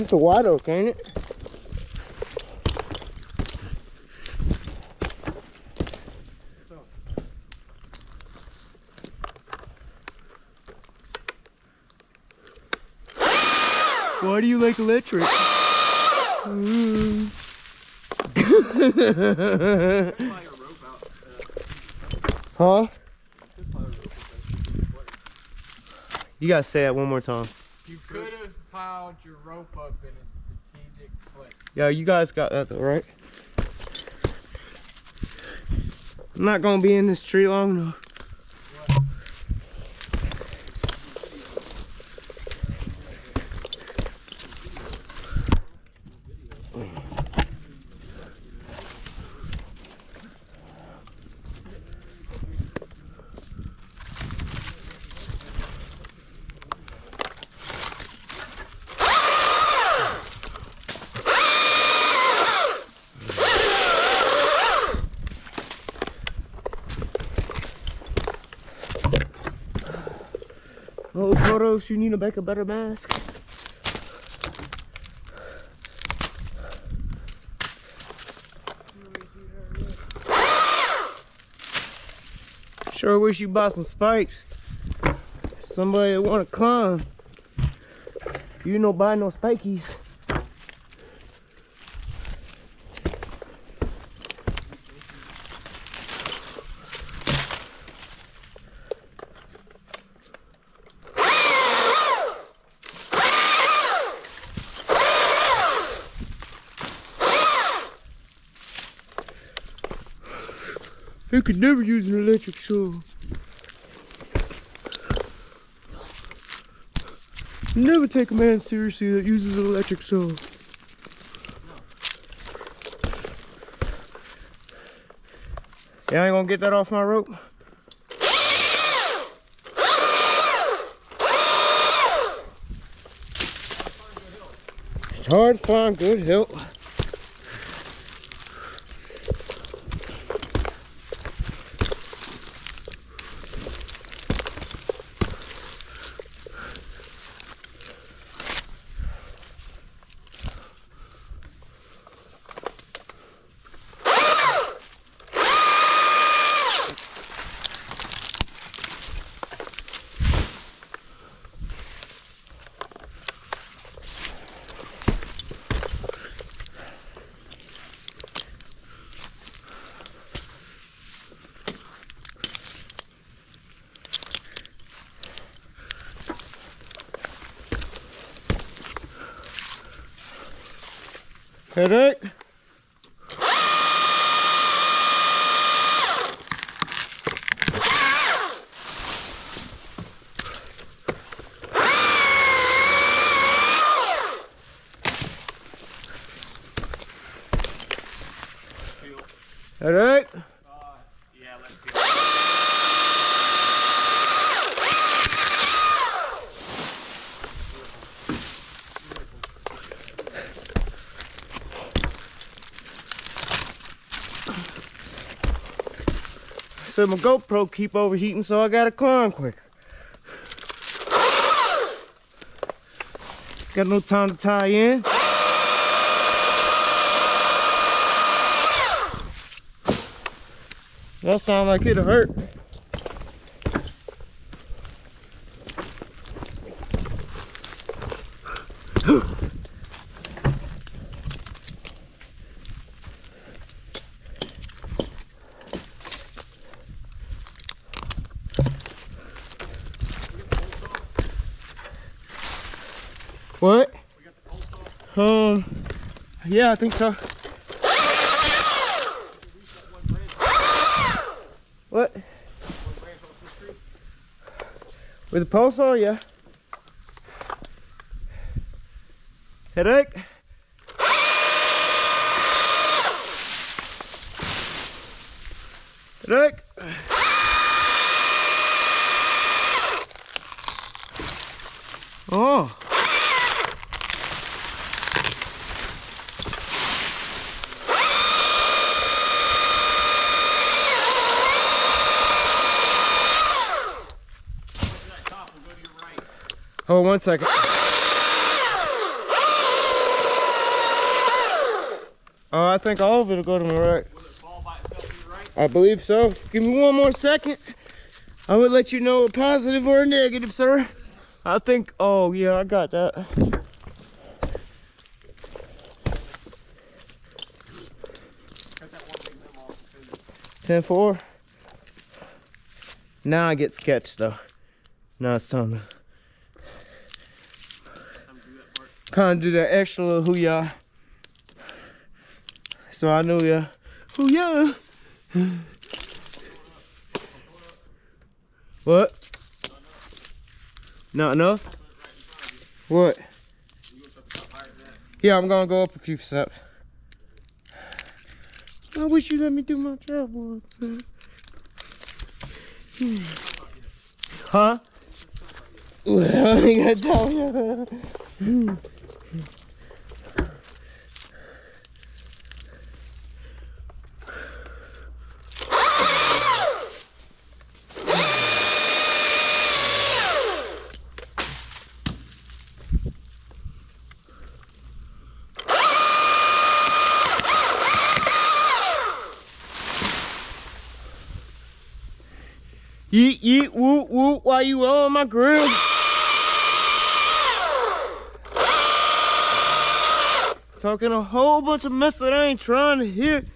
It's a white oak, ain't it? Why do you like electric? Huh? You gotta say that one more time. You could have piled your rope up in a strategic place. Yeah, you guys got that though, right? I'm not gonna be in this tree long enough. Oh, Toros, you need to make a better mask. Sure wish you bought some spikes. Somebody that want to climb. You no buy no spikies. I could never use an electric saw. Never take a man seriously that uses an electric saw. Yeah, I ain't gonna get that off my rope. It's hard to find good help. Headache? Headache? Yeah, let's go. So my GoPro keep overheating, so I gotta climb quicker. Got no time to tie in. That sound like it'll hurt. What? Yeah, I think so. What? With the pole saw, yeah. Headache? Headache? Oh. That top will go to your right. Hold on 1 second. Oh, I think all of it'll go to my right. Will it fall by itself to your right? I believe so. Give me 1 more second. I will let you know a positive or a negative, sir. I think, oh yeah, I got that. Cut that one big limb off as soon as 10-4. Now I get sketched though. Now it's time to time to do that part. kind of do that extra little hoo-yah. So I knew ya. Hoo-yah. What? Not enough? What? Yeah, I'm gonna go up a few steps. I wish you let me do my job work, man. Huh? Well, I ain't got time. Yeet, yeet, woot, woot, while you on my grill. Talking a whole bunch of mess that I ain't trying to hear.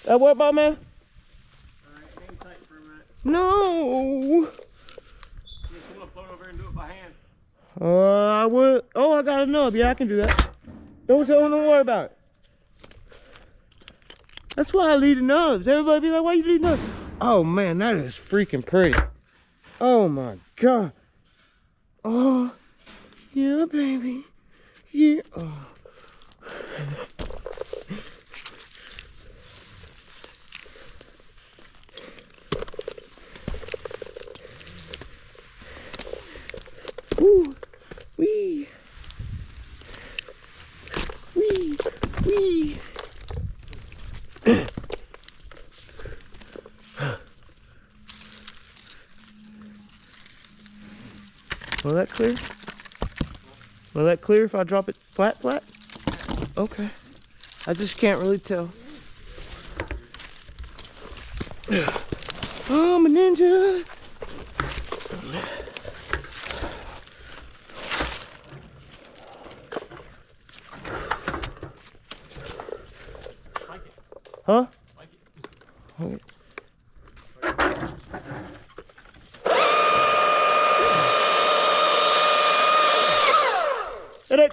That what about, man? Alright, hang tight for a minute. No. You just want to float over and do it by hand. I would. Oh, I got a nub. Yeah, I can do that. Don't worry about it. That's why I lead the nubs. Everybody be like, why you lead nubs? Oh man, that is freaking pretty. Oh my God. Oh, yeah, baby. Yeah. Oh. Ooh, wee, wee, wee. Will that clear? Will that clear if I drop it flat, flat? Okay. I just can't really tell. Oh, I'm a ninja. Like it. Huh? Like it. Okay. Hit it.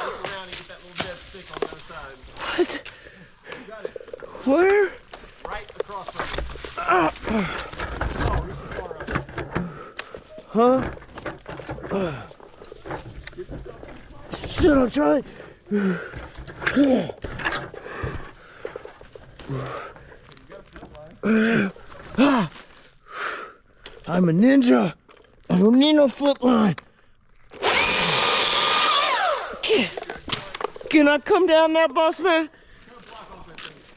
Look around and get that little dead stick on the other side. What? You got it. Where? Right across from you. Oh, reach as far up. Huh? Shit, I'm trying. I'm a ninja. I don't need no flip line. Can I come down that boss, man?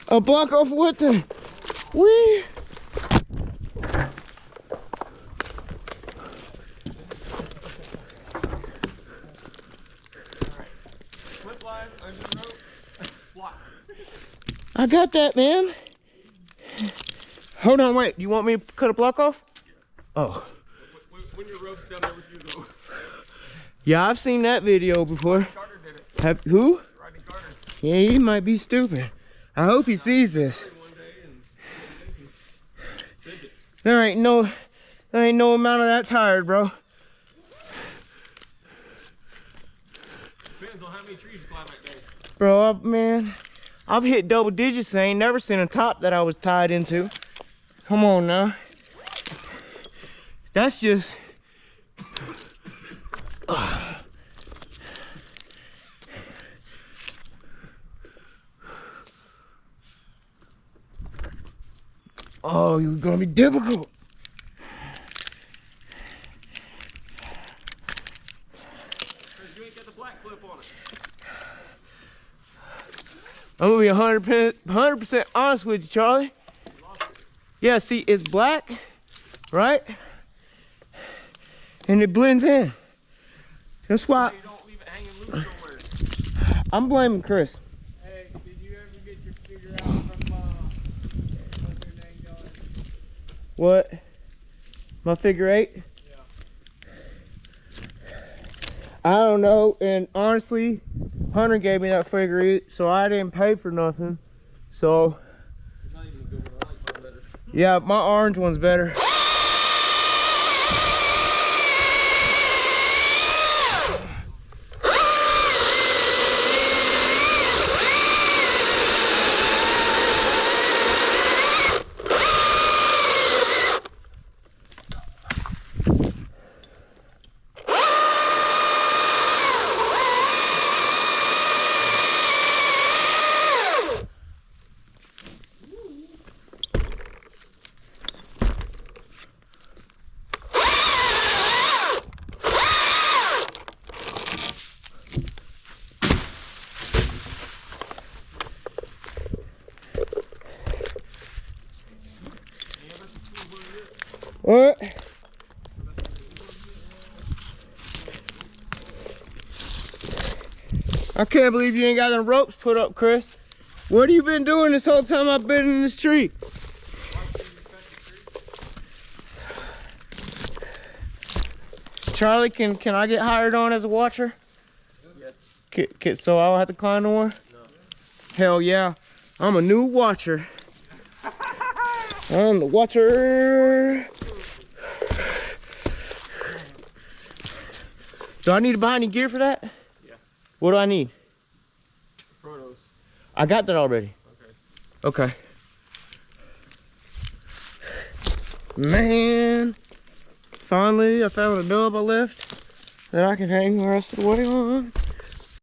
A block off what then? Wee. Flip line, under the rope, block. I got that, man. Hold on, wait. You want me to cut a block off? Oh. When your rope's down there with you, though. Yeah, I've seen that video before. Carter did it. Have, who? Rodney Carter. Yeah, he might be stupid. I hope he sees this. One day and sent it. There ain't no amount of that tired, bro. Depends on how many trees you climb that day. Bro, man, I've hit double digits. I ain't never seen a top that I was tied into. Come on now. That's just. Oh, you're gonna be difficult. You ain't got the black clip on it. I'm gonna be 100% honest with you, Charlie. Yeah, see, it's black, right? And it blends in. That's why You don't leave it hanging loose nowhere. I'm blaming Chris. Hey, did you ever get your figure out from what's her name, John? What? My figure 8? Yeah. I don't know, and honestly, Hunter gave me that figure 8, so I didn't pay for nothing. So, It's not even a good one. I like mine better. yeah, my orange one's better. What? I can't believe you ain't got them ropes put up, Chris. What have you been doing this whole time I've been in this tree? Charlie, can I get hired on as a watcher? So I don't have to climb no more? No. Hell yeah. I'm a new watcher. I'm the watcher. Do I need to buy any gear for that? Yeah. What do I need? Protos. I got that already. Okay. Okay. Man. Finally, I found a dub I left that I can hang the rest of the way on.